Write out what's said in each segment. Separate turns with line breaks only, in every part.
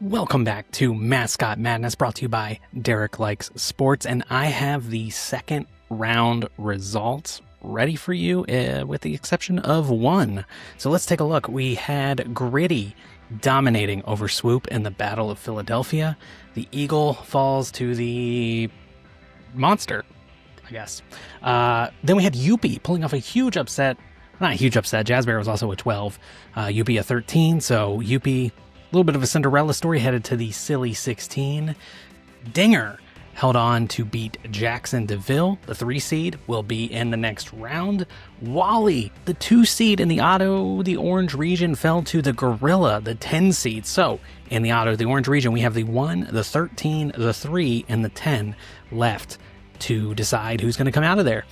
Welcome back to Mascot Madness, brought to you by Derek Likes Sports, and I have the second round results ready for you, with the exception of one. So let's take a look. We had Gritty dominating over Swoop in the Battle of Philadelphia. The Eagle falls to the Monster, I guess. Then we had Youppi pulling off a huge upset. Not a huge upset. Jazzbear was also a 12. Youppi a 13, so Youppi... a little bit of a Cinderella story, headed to the silly 16. Dinger held on to beat Jackson DeVille. The 3 seed will be in the next round. Wally, the 2 seed in the the orange region, fell to the Gorilla, the 10 seed. So in the the orange region, we have the 1, the 13, the 3, and the 10 left to decide who's going to come out of there.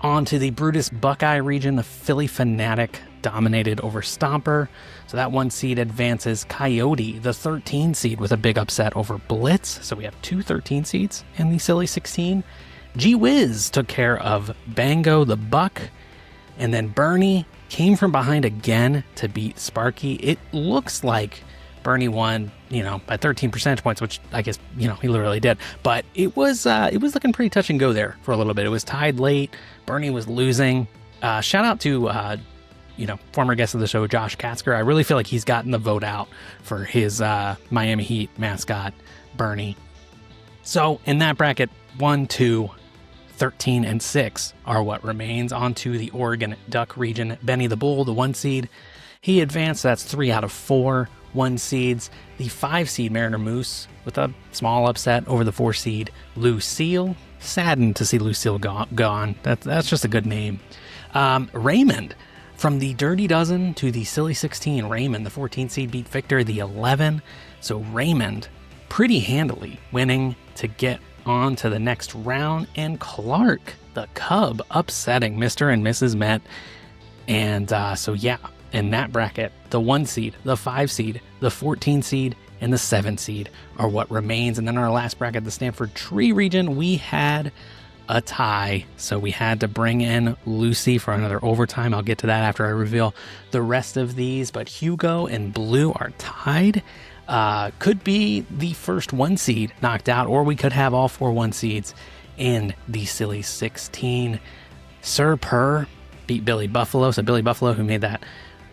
On to the Brutus Buckeye region, the Philly Fanatic dominated over Stomper. So that 1 seed advances. Coyote, the 13 seed, with a big upset over Blitz. So we have 2 13 seeds in the silly 16. G-Wiz took care of Bango the Buck. And then Burnie came from behind again to beat Sparky. It looks like Burnie won, by 13 percentage points, which I guess, he literally did. But it was looking pretty touch and go there for a little bit. It was tied late. Burnie was losing. Shout out to, former guest of the show, Josh Katzker. I really feel like he's gotten the vote out for his Miami Heat mascot, Burnie. So in that bracket, 1, 2, 13, and 6 are what remains. On to the Oregon Duck region. Benny the Bull, the 1 seed. He advanced. That's 3 out of 4 1 seeds. The 5 seed Mariner Moose with a small upset over the 4 seed Lucille. Saddened to see Lucille gone. That's just a good name. Raymond, from the Dirty Dozen to the Silly 16, Raymond, the 14 seed, beat Victor, the 11. So Raymond pretty handily winning to get on to the next round. And Clark, the Cub, upsetting Mr. and Mrs. Met. And in that bracket, the 1 seed, the 5 seed, the 14 seed, and the 7 seed are what remains. And then our last bracket, the Stanford Tree region, we had a tie. So we had to bring in Lucy for another overtime. I'll get to that after I reveal the rest of these. But Hugo and Blue are tied. Could be the first 1 seed knocked out, or we could have all 4 1 seeds in the silly 16. Sir Purr beat Billy Buffalo. So Billy Buffalo, who made that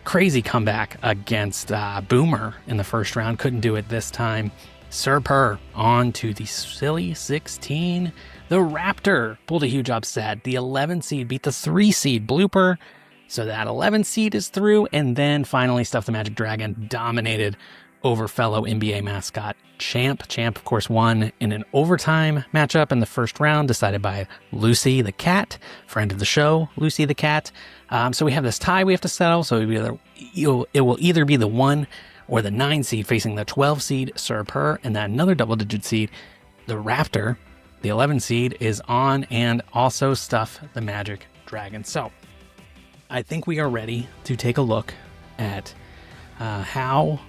crazy comeback against Boomer in the first round, couldn't do it this time. Sir Purr on to the silly 16. The Raptor pulled a huge upset. The 11 seed beat the 3 seed Blooper. So that 11 seed is through. And then finally, Stuff the Magic Dragon dominated over fellow NBA mascot Champ. Champ, of course, won in an overtime matchup in the first round, decided by Lucy the Cat, friend of the show, Lucy the Cat. So we have this tie we have to settle. So it will either be the 1 or the 9 seed facing the 12 seed Sir Purr, and then another double-digit seed, the Raptor. The 11 seed is on, and also Stuff the Magic Dragon. So I think we are ready to take a look at how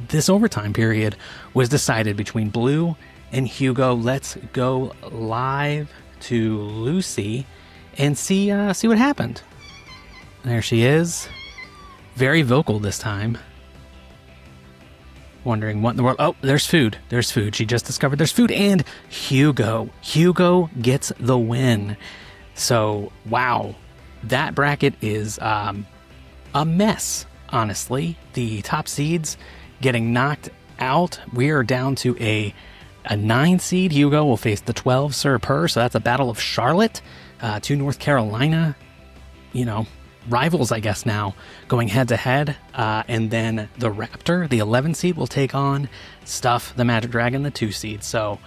this overtime period was decided between Blue and Hugo. Let's go live to Lucy and see what happened. There she is. Very vocal this time. Wondering what in the world. Oh, there's food. There's food. She just discovered there's food. And Hugo gets the win. So, wow. That bracket is a mess, honestly. The top seeds getting knocked out. We are down to a 9 seed. Hugo will face the 12 Sir Purr. So that's a battle of Charlotte to North Carolina. Rivals, I guess, now going head to head. And then the Raptor, the 11 seed, will take on Stuff the Magic Dragon, the 2 seed. So,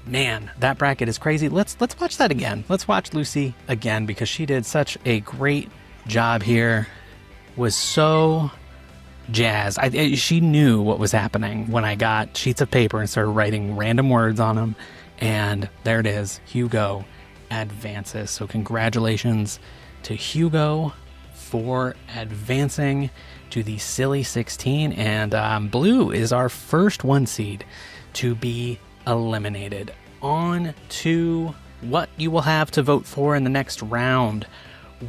man, that bracket is crazy. Let's watch that again. Let's watch Lucy again, because she did such a great job here. Was so jazzed. She knew what was happening when I got sheets of paper and started writing random words on them. And there it is. Hugo advances. So congratulations to Hugo for advancing to the silly 16. And Blue is our first 1 seed to be eliminated. On to what you will have to vote for in the next round.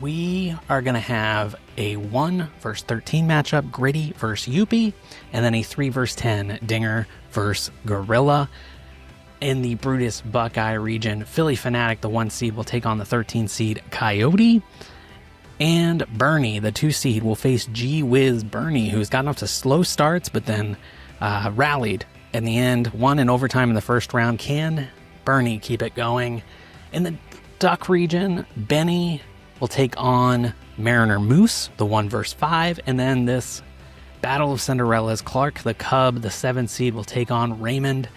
we are going to have a 1 versus 13 matchup, Gritty versus Youppi, and then a 3 versus 10, Dinger versus Gorilla. In the Brutus Buckeye region, Philly Fanatic, the 1 seed, will take on the 13 seed Coyote. And Burnie, the 2 seed, will face G-Wiz Burnie, who's gotten off to slow starts, but then rallied in the end, won in overtime in the first round. Can Burnie keep it going? In the Duck region, Benny will take on Mariner Moose, the 1 versus 5. And then this Battle of Cinderellas, Clark the Cub, the 7 seed, will take on Raymond,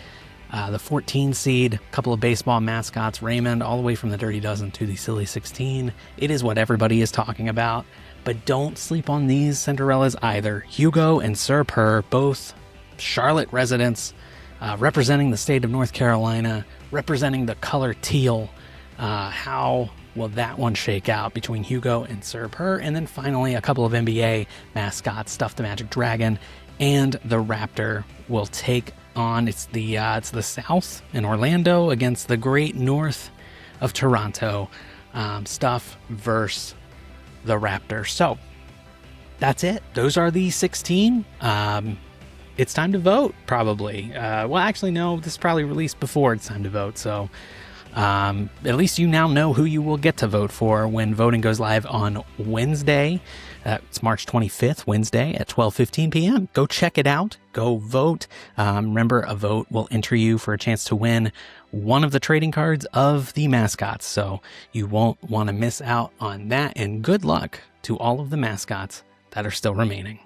the 14 seed. A couple of baseball mascots, Raymond, all the way from the Dirty Dozen to the Silly 16. It is what everybody is talking about. But don't sleep on these Cinderellas either. Hugo and Sir Purr, both Charlotte residents, representing the state of North Carolina, representing the color teal. How will that one shake out between Hugo and Sir Purr? And then finally, a couple of NBA mascots, Stuff the Magic Dragon and the Raptor, will take on, it's the South in Orlando against the Great North of Toronto. Stuff versus the Raptor. So that's it. Those are the 16. It's time to vote, probably. Well, actually, no, this is probably released before it's time to vote. So at least you now know who you will get to vote for when voting goes live on Wednesday. It's March 25th, Wednesday at 12:15 p.m. Go check it out. Go vote. Remember, a vote will enter you for a chance to win one of the trading cards of the mascots. So you won't want to miss out on that. And good luck to all of the mascots that are still remaining.